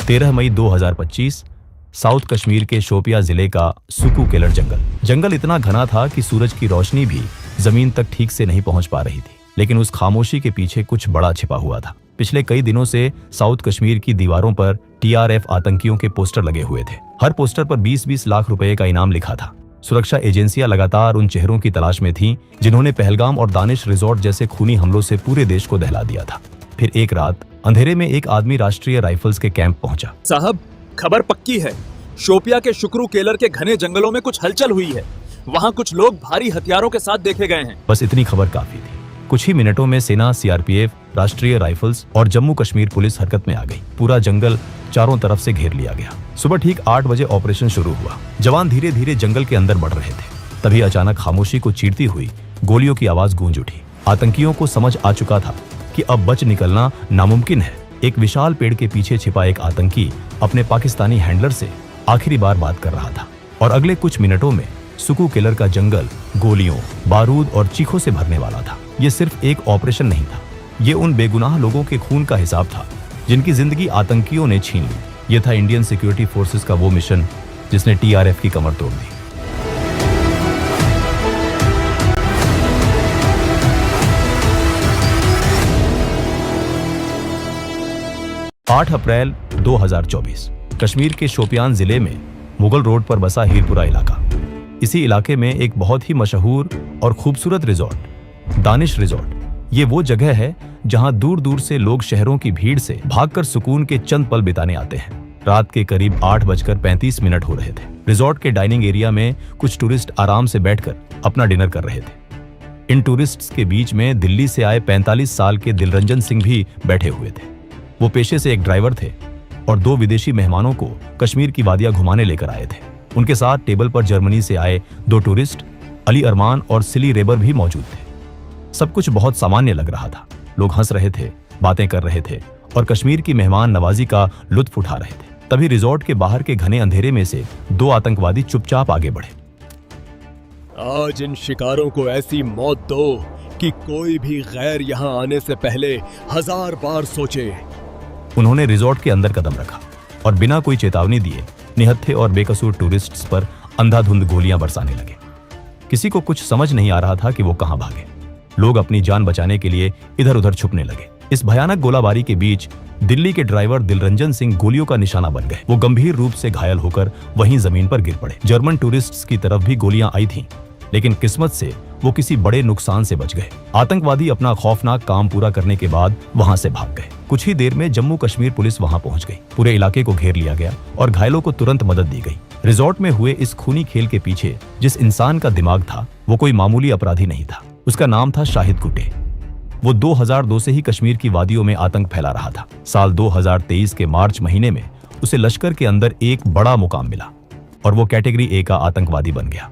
13 मई 2025 south Kashmir के शोपिया जिले का सुकू केलर जंगल इतना घना था कि सूरज की रोशनी भी जमीन तक ठीक से नहीं पहुंच पा रही थी। लेकिन उस खामोशी के पीछे कुछ बड़ा छिपा हुआ था। पिछले कई दिनों से साउथ कश्मीर की दीवारों पर TRF आतंकियों के पोस्टर लगे हुए थे। हर पोस्टर पर 20-20 लाख रुपए का इनाम लिखा था। सुरक्षा एजेंसियां लगातार उन चेहरों की तलाश में थीं जिन्होंने पहलगाम और दानिश रिजॉर्ट जैसे खूनी हमलों से पूरे देश को दहला दिया था। फिर एक रात अंधेरे में एक आदमी राष्ट्रीय राइफल्स के कैंप पहुंचा। साहब, खबर पक्की है। शोपिया के शुक्रू केलर के घने जंगलों में कुछ हलचल हुई है। वहाँ कुछ लोग भारी हथियारों के साथ देखे गए हैं। बस इतनी खबर काफी थी। कुछ ही मिनटों में सेना, CRPF, राष्ट्रीय राइफल्स और जम्मू कश्मीर पुलिस हरकत में आ गई। पूरा जंगल चारों तरफ से घेर लिया गया। सुबह ठीक 8 बजे ऑपरेशन शुरू हुआ। जवान धीरे धीरे जंगल के अंदर बढ़ रहे थे। तभी अचानक खामोशी को चीरती हुई गोलियों की आवाज गूंज उठी। आतंकियों को समझ आ चुका था कि अब बच निकलना नामुमकिन है। एक विशाल पेड़ के पीछे छिपा एक आतंकी अपने पाकिस्तानी हैंडलर से आखिरी बार बात कर रहा था और अगले कुछ मिनटों में सुकू केलर का जंगल गोलियों, बारूद और चीखों से भरने वाला था। ये सिर्फ एक ऑपरेशन नहीं था, ये उन बेगुनाह लोगों के खून का हिसाब था जिनकी जिंदगी आतंकियों ने छीन ली। ये था इंडियन सिक्योरिटी फोर्सेस का वो मिशन जिसने TRF की कमर तोड़ दी। 8 अप्रैल 2024 कश्मीर के शोपियान जिले में मुगल रोड पर बसा हीरपुरा इलाका। इसी इलाके में एक बहुत ही मशहूर और खूबसूरत रिजॉर्ट, दानिश रिजॉर्ट। ये वो जगह है जहां दूर दूर से लोग शहरों की भीड़ से भागकर सुकून के चंद पल बिताने आते हैं। रात के करीब 8:35 हो रहे थे। रिजॉर्ट के डाइनिंग एरिया में कुछ टूरिस्ट आराम से बैठकर अपना डिनर कर रहे थे। इन टूरिस्ट्स के बीच में दिल्ली से आए 45 साल के दिलरंजन सिंह भी बैठे हुए थे। वो पेशे से एक ड्राइवर थे और 2 विदेशी मेहमानों को कश्मीर की वादियां घुमाने लेकर आए थे। उनके साथ टेबल पर जर्मनी से आए 2 टूरिस्ट अली अरमान और सिली रेबर भी मौजूद थे। सब कुछ बहुत सामान्य लग रहा था। लोग हंस रहे थे, बातें कर रहे थे और कश्मीर की मेहमान नवाजी का लुत्फ उठा रहे थे। तभी रिजॉर्ट के बाहर के घने अंधेरे में से 2 आतंकवादी चुपचाप आगे बढ़े। आज इन शिकारों को ऐसी मौत दो कि कोई भी गैर यहाँ आने से पहले 1000 बार सोचे। उन्होंने रिजॉर्ट के अंदर कदम रखा और बिना कोई चेतावनी दिए निहत्थे और बेकसूर टूरिस्ट्स पर अंधाधुंध गोलियां बरसाने लगे। किसी को कुछ समझ नहीं आ रहा था कि वो कहां भागे। लोग अपनी जान बचाने के लिए इधर उधर छुपने लगे। इस भयानक गोलाबारी के बीच दिल्ली के ड्राइवर दिलरंजन सिंह गोलियों का निशाना बन गए। वो गंभीर रूप से घायल होकर वहीं जमीन पर गिर पड़े। जर्मन टूरिस्ट्स की तरफ भी गोलियां आई थीं, लेकिन किस्मत से वो किसी बड़े नुकसान से बच गए। आतंकवादी अपना खौफनाक काम पूरा करने के बाद वहां से भाग गए। कुछ ही देर में जम्मू कश्मीर पुलिस वहां पहुंच गई। पूरे इलाके को घेर लिया गया और घायलों को तुरंत मदद दी गई। रिजॉर्ट में हुए इस खूनी खेल के पीछे जिस इंसान का दिमाग था वो कोई मामूली अपराधी नहीं था। उसका नाम था शाहिद कुटे। वो 2002 से ही कश्मीर की वादियों में आतंक फैला रहा था। साल 2023 के मार्च महीने में उसे लश्कर के अंदर एक बड़ा मुकाम मिला और वो कैटेगरी A का आतंकवादी बन गया।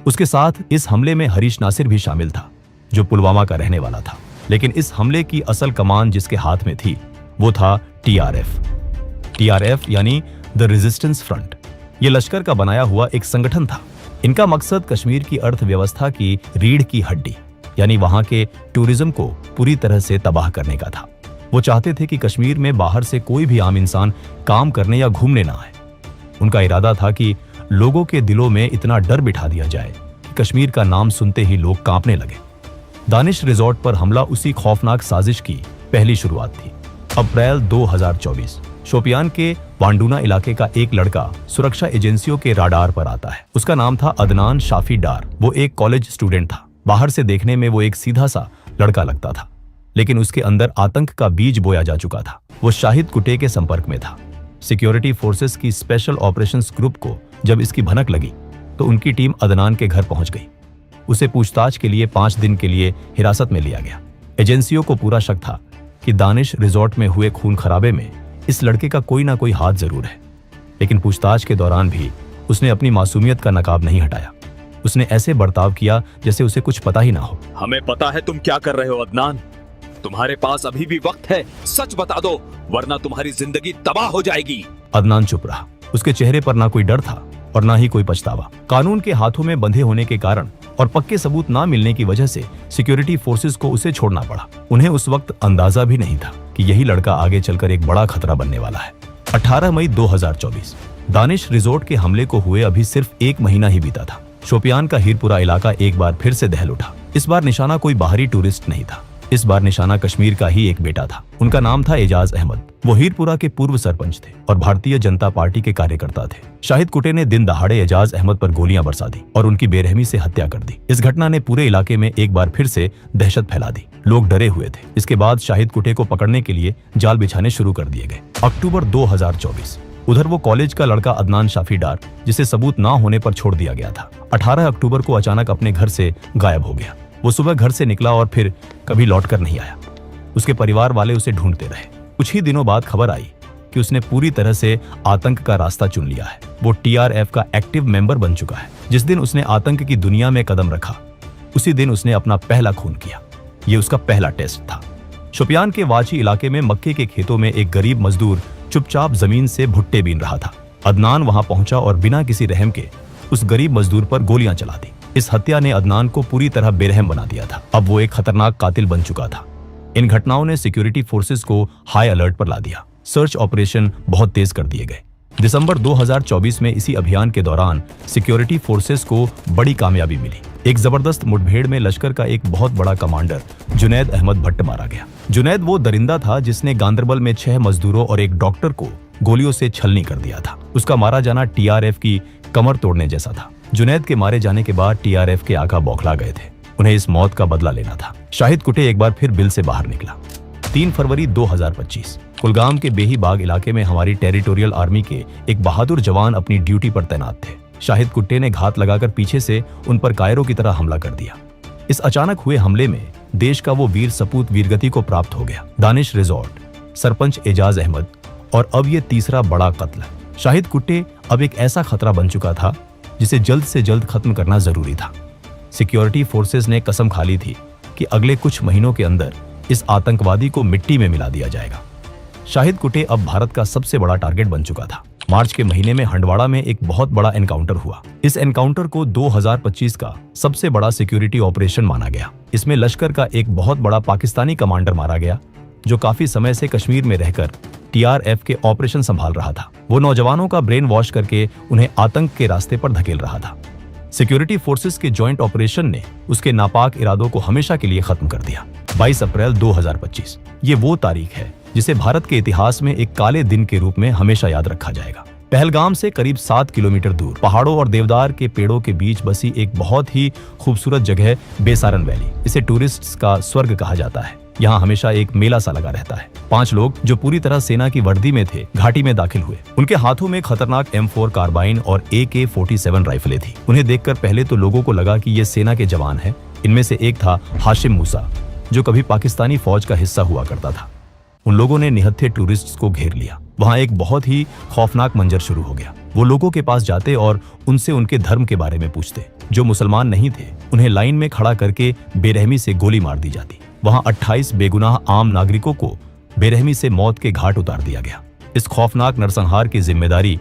उसके साथ इस हमले में हरीश नासिर भी शामिल था, जो पुलवामा का रहने वाला था। लेकिन इस हमले की असल कमान जिसके हाथ में थी वो था TRF यानी द रेजिस्टेंस फ्रंट। ये लश्कर का बनाया हुआ एक संगठन था। इनका मकसद कश्मीर की अर्थव्यवस्था की रीढ़ की हड्डी यानी वहां के टूरिज्म को पूरी तरह से तबाह करने का था। वो चाहते थे कि कश्मीर में बाहर से कोई भी आम इंसान काम करने या घूमने ना आए। उनका इरादा था कि लोगों के दिलों में इतना डर बिठा दिया जाए कि कश्मीर का नाम सुनते ही लोग कांपने लगे। दानिश रिजॉर्ट पर हमला उसी खौफनाक साजिश की पहली शुरुआत थी। अप्रैल 2024 शोपियान के वांडूना इलाके का एक लड़का सुरक्षा एजेंसियों के राडार पर आता है। उसका नाम था अदनान शाफी डार। वो एक कॉलेज स्टूडेंट था। बाहर से देखने में वो एक सीधा सा लड़का लगता था, लेकिन उसके अंदर आतंक का बीज बोया जा चुका था। वो शाहिद कुटे के संपर्क में था। सिक्योरिटी फोर्सेस की स्पेशल ऑपरेशंस ग्रुप को जब इसकी भनक लगी तो उनकी टीम अदनान के घर पहुंच गई। उसे पूछताछ के लिए 5 दिन के लिए हिरासत में लिया गया। एजेंसियों को पूरा शक था कि दानिश रिजॉर्ट में हुए खून खराबे में इस लड़के का कोई ना कोई हाथ जरूर है। लेकिन पूछताछ के दौरान भी उसने अपनी मासूमियत का नकाब नहीं हटाया। उसने ऐसे बर्ताव किया जैसे उसे कुछ पता ही ना हो। हमें पता है तुम क्या कर रहे हो अदनान। तुम्हारे पास अभी भी वक्त है, सच बता दो वरना तुम्हारी जिंदगी तबाह हो जाएगी। अदनान चुप रहा। उसके चेहरे पर ना कोई डर था और ना ही कोई पछतावा। कानून के हाथों में बंधे होने के कारण और पक्के सबूत ना मिलने की वजह से सिक्योरिटी फोर्सेस को उसे छोड़ना पड़ा। उन्हें उस वक्त अंदाजा भी नहीं था कि यही लड़का आगे चलकर एक बड़ा खतरा बनने वाला है। 18 मई 2024 दानिश रिजॉर्ट के हमले को हुए अभी सिर्फ 1 महीना ही बीता था। शोपियान का हीरपुरा इलाका एक बार फिर से दहल उठा। इस बार निशाना कोई बाहरी टूरिस्ट नहीं था, इस बार निशाना कश्मीर का ही एक बेटा था। उनका नाम था एजाज अहमद। वो हीरपुरा के पूर्व सरपंच थे और भारतीय जनता पार्टी के कार्यकर्ता थे। शाहिद कुटे ने दिन दहाड़े एजाज अहमद पर गोलियां बरसा दी और उनकी बेरहमी से हत्या कर दी। इस घटना ने पूरे इलाके में एक बार फिर से दहशत फैला दी। लोग डरे हुए थे। इसके बाद शाहिद कुटे को पकड़ने के लिए जाल बिछाने शुरू कर दिए गए। अक्टूबर 2024 उधर वो कॉलेज का लड़का अदनान शाफी डार, जिसे सबूत ना होने पर छोड़ दिया गया था, 18 अक्टूबर को अचानक अपने घर से गायब हो गया। वो सुबह घर से निकला और फिर कभी लौटकर नहीं आया। उसके परिवार वाले उसे ढूंढते रहे। कुछ ही दिनों बाद खबर आई कि उसने पूरी तरह से आतंक का रास्ता चुन लिया है। वो TRF का एक्टिव मेंबर बन चुका है। जिस दिन उसने आतंक की दुनिया में कदम रखा, उसी दिन उसने अपना पहला खून किया। ये उसका पहला टेस्ट था। शोपियान के वाची इलाके में मक्के के खेतों में एक गरीब मजदूर चुपचाप जमीन से भुट्टे बीन रहा था। अदनान वहां पहुंचा और बिना किसी रहम के उस गरीब मजदूर पर गोलियां चला दी। इस हत्या ने अदनान को पूरी तरह बेरहम बना दिया था। अब वो एक खतरनाक कातिल बन चुका था। इन घटनाओं ने सिक्योरिटी फोर्सेस को हाई अलर्ट पर ला दिया। सर्च ऑपरेशन बहुत तेज कर दिए गए। दिसंबर 2024 में इसी अभियान के दौरान सिक्योरिटी फोर्सेस को बड़ी कामयाबी मिली। एक जबरदस्त मुठभेड़ में लश्कर का एक बहुत बड़ा कमांडर जुनैद अहमद भट्ट मारा गया। जुनैद वो दरिंदा था जिसने गांदरबल में 6 मजदूरों और एक डॉक्टर को गोलियों से छलनी कर दिया था। उसका मारा जाना TRF की कमर तोड़ने जैसा था। जुनैद के मारे जाने के बाद TRF के आका बौखला गए थे। उन्हें इस मौत का बदला लेना था। शाहिद कुटे एक बार फिर बिल से बाहर निकला। 3 फरवरी 2025 कुलगाम के बेही बाग इलाके में हमारी टेरिटोरियल आर्मी के एक बहादुर जवान अपनी ड्यूटी पर तैनात थे। शाहिद कुट्टे ने घात लगाकर पीछे से उन पर कायरों की तरह हमला कर दिया। इस अचानक हुए हमले में देश का वो वीर सपूत वीरगति को प्राप्त हो गया। दानिश रिजॉर्ट, सरपंच एजाज अहमद और अब ये तीसरा बड़ा कत्ल। शाहिद कुट्टे अब एक ऐसा खतरा बन चुका था जिसे जल्द से जल्द खत्म करना जरूरी था। सिक्योरिटी फोर्सेस ने कसम खा ली थी कि अगले कुछ महीनों के अंदर इस आतंकवादी को मिट्टी में मिला दिया जाएगा। शाहिद कुटे अब भारत का सबसे बड़ा टारगेट बन चुका था। मार्च के महीने में हंडवाड़ा में एक बहुत बड़ा एनकाउंटर हुआ। इस एनकाउंटर को 2025 का सबसे बड़ा सिक्योरिटी ऑपरेशन माना गया। इसमें लश्कर का एक बहुत बड़ा पाकिस्तानी कमांडर मारा गया जो काफी समय से कश्मीर में रहकर TRF के ऑपरेशन संभाल रहा था। वो नौजवानों का ब्रेन वॉश करके उन्हें आतंक के रास्ते पर धकेल रहा था। सिक्योरिटी फोर्सेस के जॉइंट ऑपरेशन ने उसके नापाक इरादों को हमेशा के लिए खत्म कर दिया। 22 अप्रैल 2025 ये वो तारीख है जिसे भारत के इतिहास में एक काले दिन के रूप में हमेशा याद रखा जाएगा। पहलगाम से करीब 7 किलोमीटर दूर पहाड़ों और देवदार के पेड़ों के बीच बसी एक बहुत ही खूबसूरत जगह बेसारन वैली। इसे टूरिस्ट्स का स्वर्ग कहा जाता है। यहाँ हमेशा एक मेला सा लगा रहता है। 5 लोग जो पूरी तरह सेना की वर्दी में थे घाटी में दाखिल हुए। उनके हाथों में खतरनाक M4 कार्बाइन और AK-47 राइफलें थी। उन्हें देखकर पहले तो लोगों को लगा कि ये सेना के जवान हैं। इनमें से एक था हाशिम मूसा, जो कभी पाकिस्तानी फौज का हिस्सा हुआ करता था। उन लोगों ने निहत्थे टूरिस्ट्स को घेर लिया। वहां एक बहुत ही खौफनाक मंजर शुरू हो गया। वो लोगों के पास जाते और उनसे उनके धर्म के बारे में पूछते। जो मुसलमान नहीं थे उन्हें लाइन में खड़ा करके बेरहमी से गोली मार दी जाती। वहां 28 बेगुनाह आम नागरिकों को बेरहमी से मौत के घाट उतार दिया गया। इस खौफनाक नरसंहार की जिम्मेदारी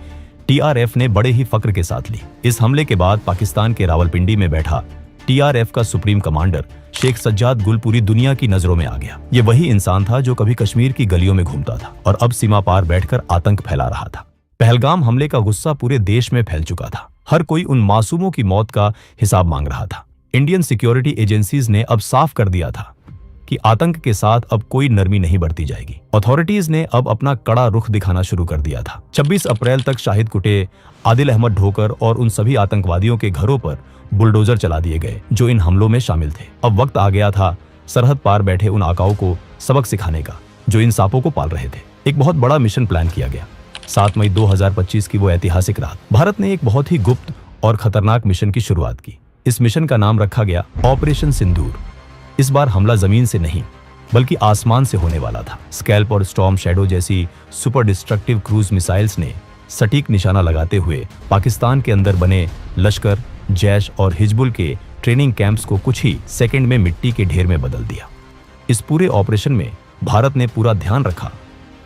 TRF ने बड़े ही फक्र के साथ ली। इस हमले के बाद पाकिस्तान के रावलपिंडी में बैठा TRF का सुप्रीम कमांडर शेख सज्जाद गुल पूरी दुनिया की नजरों में आ गया। ये वही इंसान था जो कभी कश्मीर की गलियों में घूमता था और अब सीमा पार बैठकर आतंक फैला रहा था। पहलगाम हमले का गुस्सा पूरे देश में फैल चुका था। हर कोई उन मासूमों की मौत का हिसाब मांग रहा था। इंडियन सिक्योरिटी एजेंसीज ने अब साफ कर दिया था कि आतंक के साथ अब कोई नरमी नहीं बरती जाएगी। अथॉरिटीज ने अब अपना कड़ा रुख दिखाना शुरू कर दिया था। 26 अप्रैल तक शाहिद कुटे, आदिल अहमद ढोकर और उन सभी आतंकवादियों के घरों पर बुलडोजर चला दिए गए जो इन हमलों में शामिल थे। अब वक्त आ गया था सरहद पार बैठे उन आकाओं को सबक सिखाने का जो इन सांपों को पाल रहे थे। एक बहुत बड़ा मिशन प्लान किया गया। 7 मई 2025 की वो ऐतिहासिक रात भारत ने एक बहुत ही गुप्त और खतरनाक मिशन की शुरुआत की। इस मिशन का नाम रखा गया ऑपरेशन सिंदूर। इस बार हमला जमीन से नहीं बल्कि आसमान से होने वाला था। स्कैल्प और स्टॉर्म शैडो जैसी सुपर डिस्ट्रक्टिव क्रूज मिसाइल्स ने सटीक निशाना लगाते हुए पाकिस्तान के अंदर बने लश्कर, जैश और हिजबुल के ट्रेनिंग कैंप्स को कुछ ही सेकंड में मिट्टी के ढेर में बदल दिया। इस पूरे ऑपरेशन में भारत ने पूरा ध्यान रखा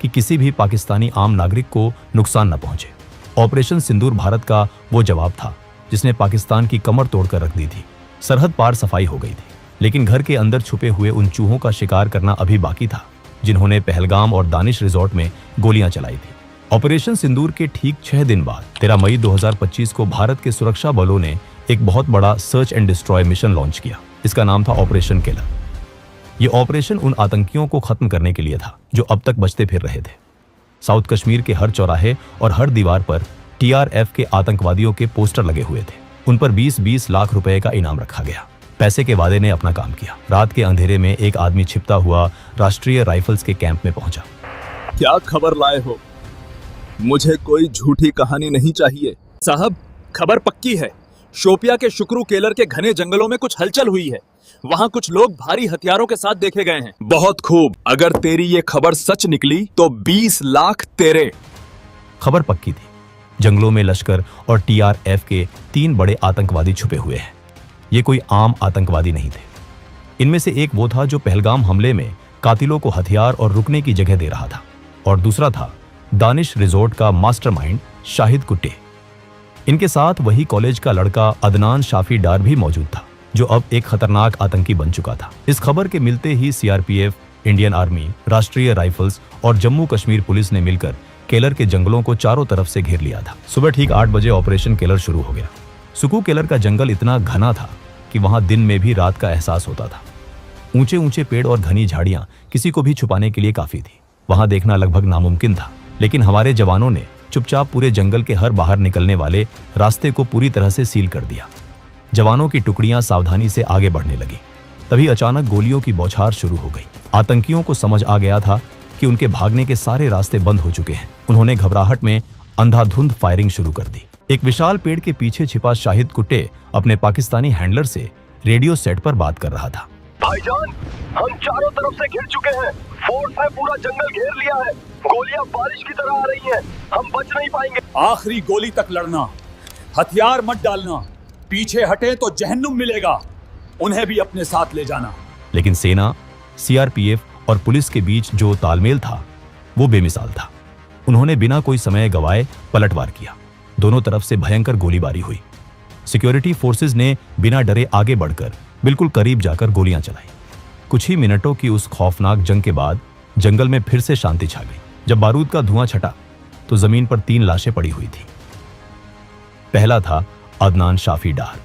कि किसी भी पाकिस्तानी आम नागरिक को नुकसान न पहुंचे। ऑपरेशन सिंदूर भारत का वो जवाब था जिसने पाकिस्तान की कमर तोड़कर रख दी थी। सरहद पार सफाई हो गई थी, लेकिन घर के अंदर छुपे हुए उन चूहों का शिकार करना अभी बाकी था जिन्होंने पहलगाम और दानिश रिजॉर्ट में गोलियां चलाई थी। ऑपरेशन सिंदूर के ठीक 6 दिन बाद 13 मई 2025 को भारत के सुरक्षा बलों ने एक बहुत बड़ा search and destroy mission launch किया। इसका नाम था ऑपरेशन केलर। ये ऑपरेशन उन आतंकियों को खत्म करने के लिए था जो अब तक बचते फिर रहे थे। साउथ कश्मीर के हर चौराहे और हर दीवार पर टीआरएफ के आतंकवादियों के पोस्टर लगे हुए थे। उन पर 20-20 लाख रुपए का इनाम रखा गया। पैसे के वादे ने अपना काम किया। रात के अंधेरे में एक आदमी छिपता हुआ राष्ट्रीय राइफल्स के कैंप में पहुंचा। क्या खबर लाए हो? मुझे कोई झूठी कहानी नहीं चाहिए। साहब, खबर पक्की है। शोपिया के शुक्रू केलर के घने जंगलों में कुछ हलचल हुई है। वहाँ कुछ लोग भारी हथियारों के साथ देखे गए हैं। बहुत खूब। अगर तेरी ये खबर सच निकली तो 20 लाख तेरे। खबर पक्की थी। जंगलों में लश्कर और टीआरएफ के 3 बड़े आतंकवादी छुपे हुए हैं। ये कोई आम आतंकवादी नहीं थे। इनमें से एक वो था जो पहलगाम हमले में कातिलों को हथियार और रुकने की जगह दे रहा था, और दूसरा था दानिश रिजॉर्ट का मास्टरमाइंड शाहिद कुट्टे। इनके साथ वही कॉलेज का लड़का अदनान शाफी डार भी मौजूद था, जो अब एक खतरनाक आतंकी बन चुका था। इस खबर के मिलते ही सीआरपीएफ, इंडियन आर्मी, राष्ट्रीय राइफल्स और जम्मू कश्मीर पुलिस ने मिलकर केलर के जंगलों को चारों तरफ से घेर लिया था। सुबह ठीक 8 बजे ऑपरेशन केलर शुरू हो गया। सुकू केलर का जंगल इतना घना था कि वहां दिन में भी रात का एहसास होता था। ऊंचे ऊंचे पेड़ और घनी झाड़ियां किसी को भी छुपाने के लिए काफी थी। वहां देखना लगभग नामुमकिन था, लेकिन हमारे जवानों ने चुपचाप पूरे जंगल के हर बाहर निकलने वाले रास्ते को पूरी तरह से सील कर दिया। जवानों की टुकड़ियां सावधानी से आगे बढ़ने लगी। तभी अचानक गोलियों की बौछार शुरू हो गई। आतंकियों को समझ आ गया था कि उनके भागने के सारे रास्ते बंद हो चुके हैं। उन्होंने घबराहट में अंधाधुंध फायरिंग शुरू कर दी। एक विशाल पेड़ के पीछे छिपा शाहिद कुट्टे अपने पाकिस्तानी हैंडलर से रेडियो सेट पर बात कर रहा था। भाईजान, हम चारों तरफ से घिर चुके हैं। फोर्स ने पूरा जंगल घेर लिया है। गोलियां बारिश की तरह आ रही हैं। हम बच नहीं पाएंगे। आखिरी गोली तक लड़ना, हथियार मत डालना। पीछे हटे तो जहन्नुम मिलेगा। उन्हें भी अपने साथ ले जाना। लेकिन सेना, सीआरपीएफ और पुलिस के बीच जो तालमेल था वो बेमिसाल था। उन्होंने बिना कोई समय गवाए पलटवार किया। दोनों तरफ से भयंकर गोलीबारी हुई। सिक्योरिटी फोर्सेस ने बिना डरे आगे बढ़कर बिल्कुल करीब जाकर गोलियां चलाई। कुछ ही मिनटों की उस खौफनाक जंग के बाद जंगल में फिर से शांति छा गई। जब बारूद का धुआं छटा तो जमीन पर 3 लाशें पड़ी हुई थी। पहला था अदनान शाफी डार,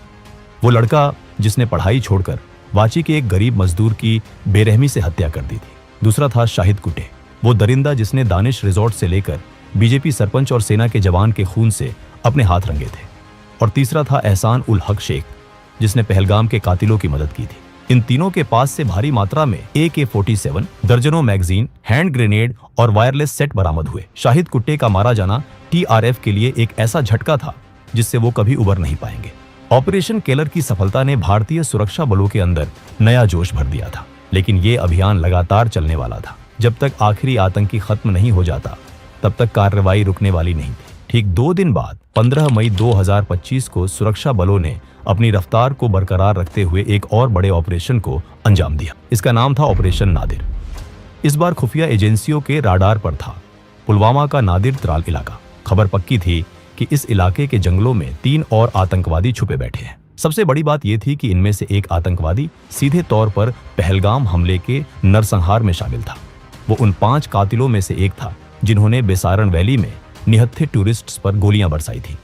वो लड़का जिसने पढ़ाई छोड़कर वाची के एक गरीब मजदूर की बेरहमी से हत्या कर दी थी। दूसरा था शाहिद कुट्टे, वो दरिंदा जिसने दानिश रिजॉर्ट से लेकर बीजेपी सरपंच और सेना के जवान के खून से अपने हाथ रंगे थे। और तीसरा था एहसान उल हक शेख, जिसने पहलगाम के कातिलों की मदद की थी। इन तीनों के पास से भारी मात्रा में AK-47, दर्जनों मैगजीन, हैंड ग्रेनेड और वायरलेस सेट बरामद हुए। शाहिद कुट्टे का मारा जाना टीआरएफ के लिए एक ऐसा झटका था जिससे वो कभी उबर नहीं पाएंगे। ऑपरेशन केलर की सफलता ने भारतीय सुरक्षा बलों के अंदर नया जोश भर दिया था, लेकिन ये अभियान लगातार चलने वाला था। जब तक आखिरी आतंकी खत्म नहीं हो जाता तब तक कार्रवाई रुकने वाली नहीं थी। ठीक 2 दिन बाद 15 मई 2025 को सुरक्षा बलों ने अपनी रफ्तार को बरकरार रखते हुए एक और बड़े ऑपरेशन को अंजाम दिया। इसका नाम था ऑपरेशन नादिर। इस बार खुफिया एजेंसियों के राडार पर था पुलवामा का नादिर त्राल इलाका। खबर पक्की थी कि इस इलाके के जंगलों में 3 और आतंकवादी छुपे बैठे हैं। सबसे बड़ी बात यह थी कि इनमें से एक आतंकवादी सीधे तौर पर पहलगाम हमले के नरसंहार में शामिल था। वो उन 5 कातिलों में से एक था जिन्होंने बेसारण वैली में निहत्थे टूरिस्ट्स पर गोलियां बरसाई थी।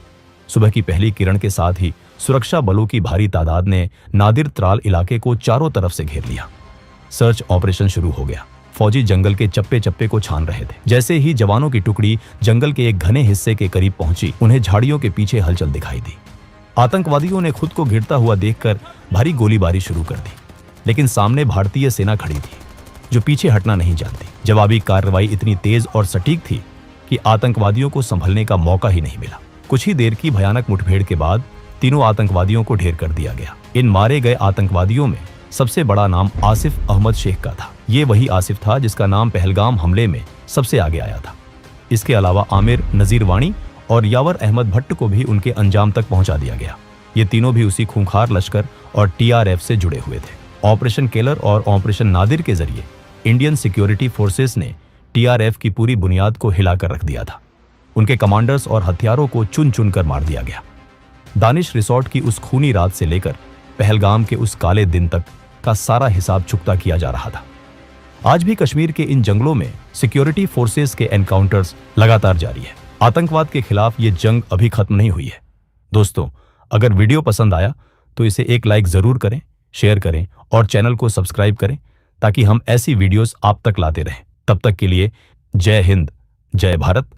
सुबह की पहली किरण के साथ ही सुरक्षा बलों की भारी तादाद ने नादिर त्राल इलाके को चारों तरफ से घेर लिया। सर्च ऑपरेशन शुरू हो गया। फौजी जंगल के चप्पे चप्पे को छान रहे थे। जैसे ही जवानों की टुकड़ी जंगल के एक घने हिस्से के करीब पहुंची, उन्हें झाड़ियों के पीछे हलचल दिखाई दी। आतंकवादियों ने खुद को घिरता हुआ देखकर भारी गोलीबारी शुरू कर दी, लेकिन सामने भारतीय सेना खड़ी थी जो पीछे हटना नहीं जानती। जवाबी कार्रवाई इतनी तेज और सटीक थी कि आतंकवादियों को संभलने का मौका ही नहीं मिला। कुछ ही देर की भयानक मुठभेड़ के बाद तीनों आतंकवादियों को ढेर कर दिया गया। इन मारे गए आतंकवादियों में सबसे बड़ा नाम आसिफ अहमद शेख का था। ये वही आसिफ था जिसका नाम पहलगाम हमले में सबसे आगे आया था। इसके अलावा आमिर, नजीर वाणी और यावर अहमद भट्ट को भी उनके अंजाम तक पहुंचा दिया गया। ये तीनों भी उसी खूंखार लश्कर और टीआरएफ से जुड़े हुए थे। ऑपरेशन केलर और ऑपरेशन नादिर के जरिए इंडियन सिक्योरिटी फोर्सेस ने टीआरएफ की पूरी बुनियाद को हिलाकर रख दिया था। उनके कमांडर्स और हथियारों को चुन चुन कर मार दिया गया। दानिश रिसॉर्ट की उस खूनी रात से लेकर पहलगाम के उस काले दिन तक का सारा हिसाब चुकता किया जा रहा था। आज भी कश्मीर के इन जंगलों में सिक्योरिटी फोर्सेस के एनकाउंटर्स लगातार जारी है। आतंकवाद के खिलाफ ये जंग अभी खत्म नहीं हुई है। दोस्तों, अगर वीडियो पसंद आया तो इसे एक लाइक जरूर करें, शेयर करें और चैनल को सब्सक्राइब करें ताकि हम ऐसी वीडियोस आप तक लाते रहें। तब तक के लिए जय हिंद, जय भारत,